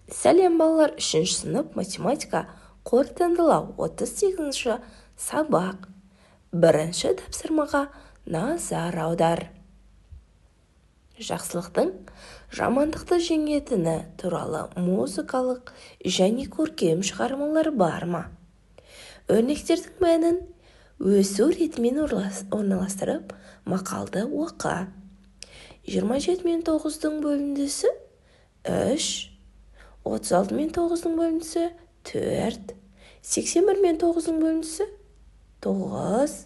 Сәлем балалар, 3 сынып математика қорытындылау 38-ші сабақ. Бірінші тапсырмаға назар аудар. Жақсылықтың жамандықты жеңетіні туралы музыкалық және көркем шығармалар бар ма? Өрнектердің мәнін өсу ретімен орналастырып, мақалды оқы. 27 мен 9-дың бөліндісі 3, 36 мен 9-дың бөліндісі 4, 81 мен 9-дың бөліндісі 9,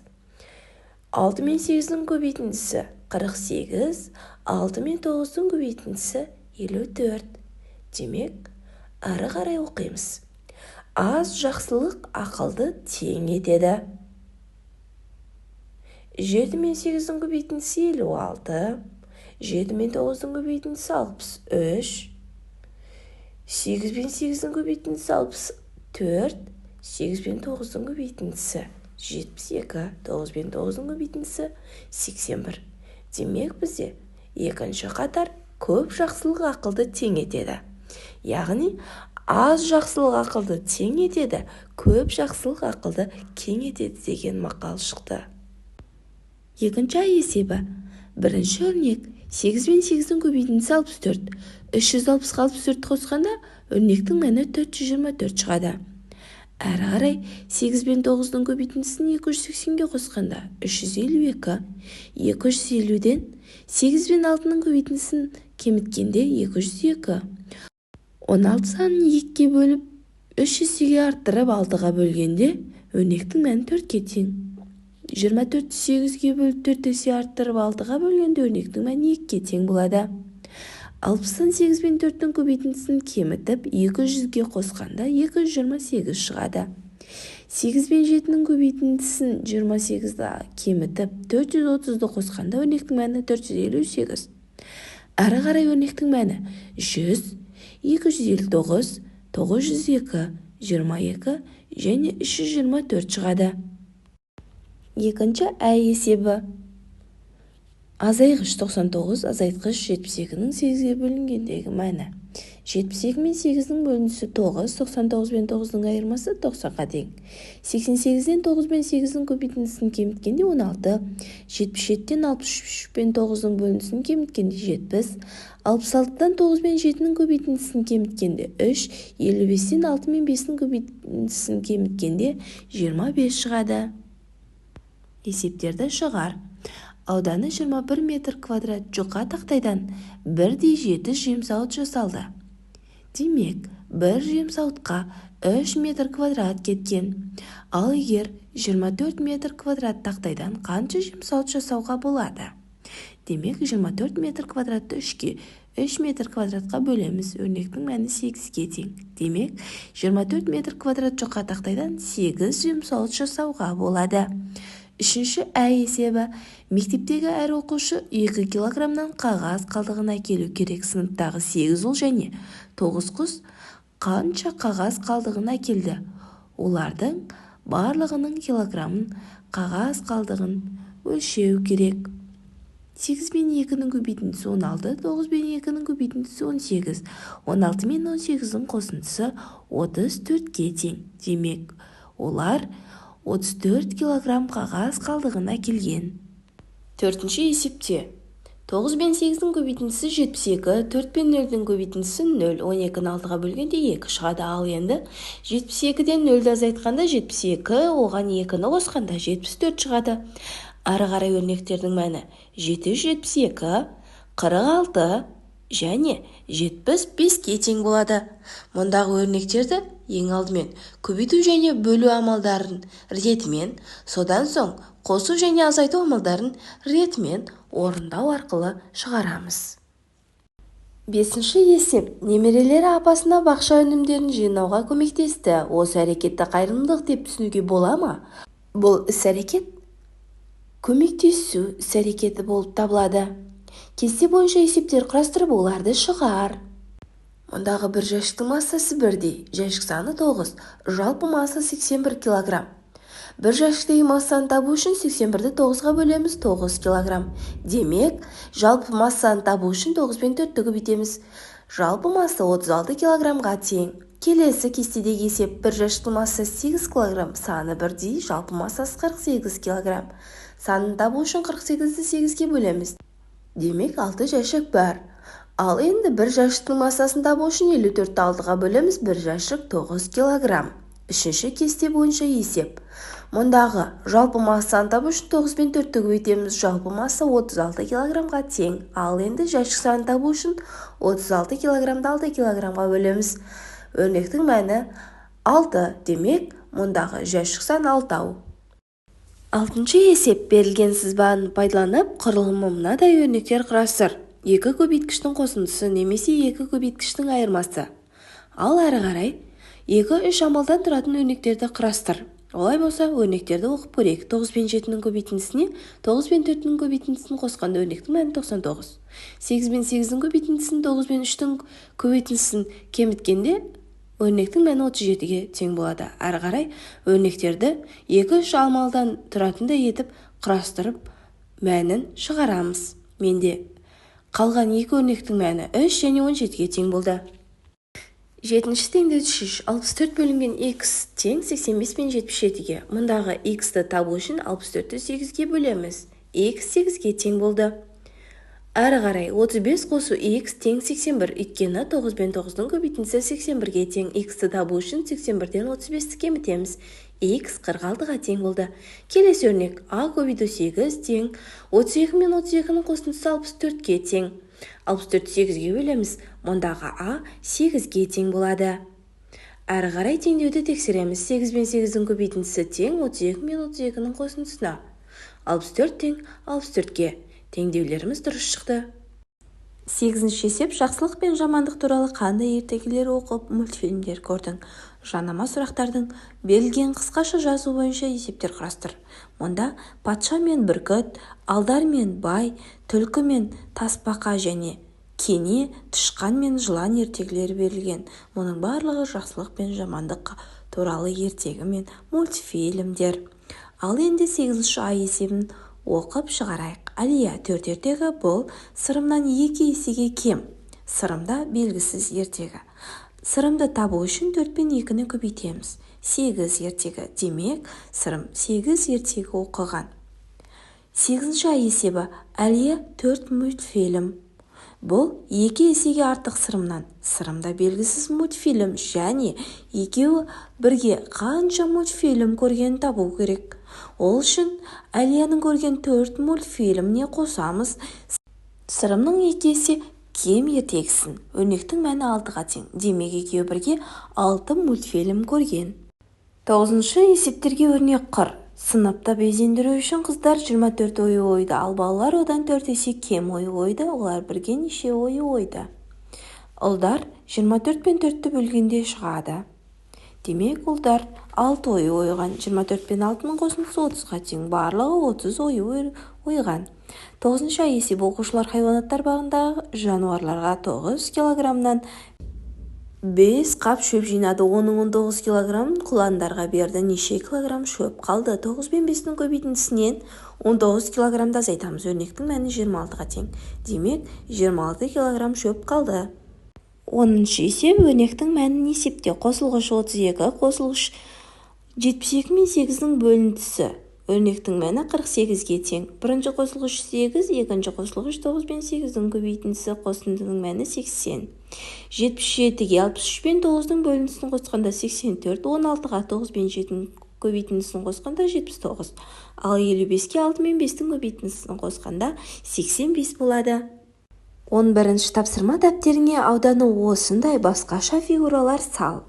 6 мен 8-дің көбейтіндісі 48, 6 мен 9-дың көбейтіндісі 54. Демек, ары қарай оқимыз. Аз жақсылық ақылды тең етеді. 7 мен 8-дің көбейтіндісі 56, 7 мен 9-дың көбейтіндісі 63, 8 мен 8-дің көбейтіндісі 64, 8 мен 9-дың көбейтіндісі 72, 9 мен 9-дың көбейтіндісі 81. Демек бізде екінші қатар көп жақсылық ақылды тең етеді. Яғни, аз жақсылық ақылды тең етеді, көп жақсылық ақылды кең етеді деген мақал шықты. Екінші есебі. Бірінші өрнек. 8 мен 8-дің көбейтіндісі 64. 360-ға 64 қосқанда өрнектің мәні 424 шығады. Әрі қарай 8 мен 9-дың көбейтіндісін 280-ге қосқанда 352. 250-ден 8 мен 6-ның көбейтіндісін кеміткенде 202. 16 санын 2-ге бөліп 3 есеге арттырып 6-ға бөлгенде өрнектің мәні 4-ке тең. 24-ті 8-ге бөліп 4 есе арттырып 6-ға бөлгенде өрнектің мәні 2-ге тең болады. 60-тан 8 мен 4-тің көбейтіндісін кемітіп 200-ге қосқанда 228 шығады. 8 мен 7-нің көбейтіндісін 28-да кемітіп 430-ды қосқанда өрнектің мәні 458. Әрі қарай өрнектің мәні 100, 259, 902, 22 және 324 шығады. Екінші есебі. Азайғыш 99, азайтқыш 72-нің 8-ге бөлінгендегі мәні. 72 мен 8-нің бөліндісі 9, 99 мен 9-дың айырмасы 90-ға тең. 88-ден 9 мен 8-нің көбейтіндісін кеміткенде 16, 77-ден 63 мен 9-дың бөліндісін кеміткенде 70, 66-дан 9 мен 7-нің көбейтіндісін кеміткенде 3, 55-ден 6 мен 5-нің көбейтіндісін кеміткенде 25 шығады. Есептерді шығар. Ауданы 21 метр квадрат жұқа тақтайдан 1,7 жемсауыт жасалды. Демек, бір жемсауытқа 3 метр квадрат кеткен. Ал егер 24 метр квадрат тақтайдан қанша жемсауыт жасауға болады? Демек, 24 метр квадратты 3-ке 3 метр квадратқа бөлеміз. Өрнектің мәні 8-ге тең. Демек, 24 метр квадрат жұқа тақтайдан 8 жемсауыт жасауға болады. Үшінші есебі. Мектептегі әр оқушы 2 килограммнан қағаз қалдығын әкелу керек. Сыныптағы 8 ұл және 9 қыз қанша қағаз қалдығын әкелді? Олардың барлығының килограммын қағаз қалдығын өлшеу керек. 8 мен 2-нің көбейтіндісі 16, 9 мен 2-нің көбейтіндісі 18, 16 мен 18-дің қосындысы 34-ге тең. Демек, олар 34 килограмм қағаз қалдығын әкелген. Төртінші есепте. 9 мен 8-дің көбейтіндісі 72, 4 мен 0-дің көбейтіндісі 0, 12-ні 6-ға бөлгенде 2 шығады. Ал енді 72-ден 0-ді азайтқанда 72, оған 2-ні қосқанда 74 шығады. Ары қарай өрнектердің мәні 772, 46 және 75-ке тең болады. Мұндағы өрнектерді ең алдымен көбейту және бөлу амалдарын ретімен, содан соң қосу және азайту амалдарын ретімен орындау арқылы шығарамыз. Бесінші есеп. Немерелері апасына бақша өнімдерін жинауға көмектесті. Осы әрекетті қайырымдылық деп түсінуге бола ма? Бұл іс-әрекет көмектесу іс-әрекеті болып табылады. Кесте бойынша есептер құрастырып оларды шығар. Мұндағы бір жәшіктің массасы бірдей, жәшік саны 9, жалпы масса 81 килограмм. Бір жәшіктегі массаны табу үшін 81-ді 9-ға бөлеміз, 9 килограмм. Демек, жалпы массаны табу үшін 9 пен 4-ті көбейтеміз. Жалпы масса 36 килограммға тең. Келесі кестедегі есеп: бір жәшіктің массасы 8 килограмм, саны бірдей, жалпы массасы 48 килограмм. Санын табу үшін 48-ді 8-ге бөлеміз. Демек 6 жәшік бар. Ал енді бір жәшіктің массасын табу үшін 54-ті 6-ға бөлеміз, бір жәшік 9 килограмм. Үшінші кесте бойынша есеп. Мұндағы жалпы массаны табу үшін 9 пен 4-ті көбейтеміз, жалпы масса 36 килограммға тең. Ал енді жәшік санын табу үшін 36 килограммды 6 килограммға бөлеміз. Өрнектің мәні 6, демек мұндағы жәшік сан 6. Алтыншы есеп: берілген сызбаны пайдаланып құрылымы мынадай өрнектер құрастыр. 2 көбейткіштің қосындысы немесе 2 көбейткіштің айырмасы. Ал әрі қарай 2-3 амалдан тұратын өрнектерді құрастыр. Олай болса, өрнектерді оқып көрейік. 9 пен 7-нің көбейтіндісіне 9 пен 4-нің көбейтіндісін қосқанда өрнектің мәні 99. 8 пен 8-нің көбейтіндісін 9 пен 3-нің көбейтіндісін кеміткенде өрнектің мәні 37-ге тең болады. Әрі қарай өрнектерді 2-3 амалдан тұратындай етіп құрастырып мәнін шығарамыз. Менде қалған 2 өрнектің мәні 3 және 17-ге тең болды. Жетінші теңдеуді шеш. 64 бөлінген x тең 85 пен 77-ге. Мұндағы x-ті табу үшін 64-ті 8-ге бөлеміз. X 8-ге тең болды. Әрі қарай 35 қосу x тең 81, өйткені 9 пен 9-ның көбейтіндісі 81-ге тең. X-ті табу үшін 81-ден 35-ті кемітеміз. X 46-ға тең болды. Келесі өрнек: a көбейту 8 тең 32 мен 32-нің қосындысы 64-ге тең. 64-ті 8-ге бөлеміз. Мұндағы a 8-ге тең болады. Әрі қарай теңдеуді тексереміз. 8 пен 8-дің көбейтіндісі тең 32 мен 32-нің қосындысына. 64 тең 64-ге. Теңдеулеріміз дұрыс шықты. 8-ші есеп: жақсылық пен жамандық туралы қандай ертегілер оқып, мультфильмдер көрдің? Жанама сұрақтардың берілген қысқаша жазу бойынша есептер құрастыр. Мұнда патша мен бүркіт, алдар мен бай, түлкі мен тасбақа және кене, тышқан мен жылан ертегілері берілген. Мұның барлығы жақсылық пен жамандық туралы ертегі мен мультфильмдер. Ал енді 8-ші а есебін оқып шығарайық. Әлия: 4 ертегі бұл сырымнан 2 есеге кем. Сырымда белгісіз ертегі. Сырымды табу үшін 4 пен 2-ні көбейтеміз. 8 ертегі. Демек, сырым 8 ертегі оқыған. 8-ші а есебі: Әлия 4 мультфильм. Бұл 2 есеге артық сырымнан. Сырымда белгісіз мультфильм және екеуі бірге қанша мультфильм көргенін табу керек. Ол үшін Әлияның көрген 4 мультфильміне қосамыз. Сырымның 2 есе кем ертегісін. Өрнектің мәні 6-ға тең. Демек екеуі бірге 6 мультфильм көрген. 9-шы есептерге өрнек құр. Сыныпта безендіру үшін қыздар 24 ойы ойды, ал балалар одан 4 есе кем ойы ойды. Олар бірге неше ойы ойды? Ұлдар 24 пен 4-ті бөлгенде шығады. Демек, ұлдар 6 ойы ойған. 24 пен 6-ның қосындысы 30-ға тең. Барлығы 30 ойы ойған. 9-шы а есебі: оқушылар хайуанаттар бағындағы жануарларға 9 килограммнан 5 қап шөп жинады. Оның 19 килограмм құландарға берді. Неше килограмм шөп қалды? 9 пен 5-нің көбейтіндісінен 19 килограммды азайтамыз. Өрнектің мәні 26-ға тең. Демек, 26 килограмм шөп қалды. 10-шы есеп: өрнектің мәнін есепте. Қосылғыш 32, қосылғыш 72 мен 8-ның бөліндісі. Өрнектің мәні 48-ге тең. Бірінші қосылғыш 8, екінші қосылғыш 9 пен 8-дің көбейтіндісі, қосындының мәні 80. 77-ге 63 пен 9-ның бөліндісін қосқанда 84, 16-ға 9 пен 7-дің көбейтіндісін қосқанда 79. Ал 55-ке 6 мен 5-дің көбейтіндісін қосқанда 85 болады. 11-ші тапсырма дәптеріңе ауданы осындай басқаша фигуралар сал.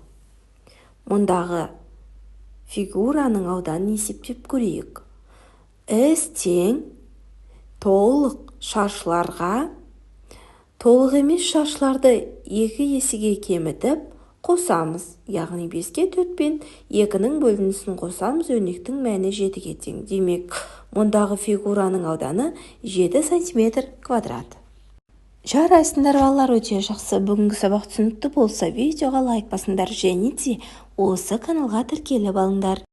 Мұндағы фигураның ауданын есептеп көрейік. С тең толық шаршыларға толық емес шаршыларды 2 есеге кемітіп қосамыз. Яғни 5-ке 4 пен 2-нің бөлінісін қосамыз. Өрнектің мәні 7-ге тең. Демек, мұндағы фигураның ауданы 7 см². Жарайсыңдар балалар, өте жақсы. Бүгінгі сабақ түсінікті болса, видеоға лайк басыңдар және де осы каналға тіркеліп алыңдар.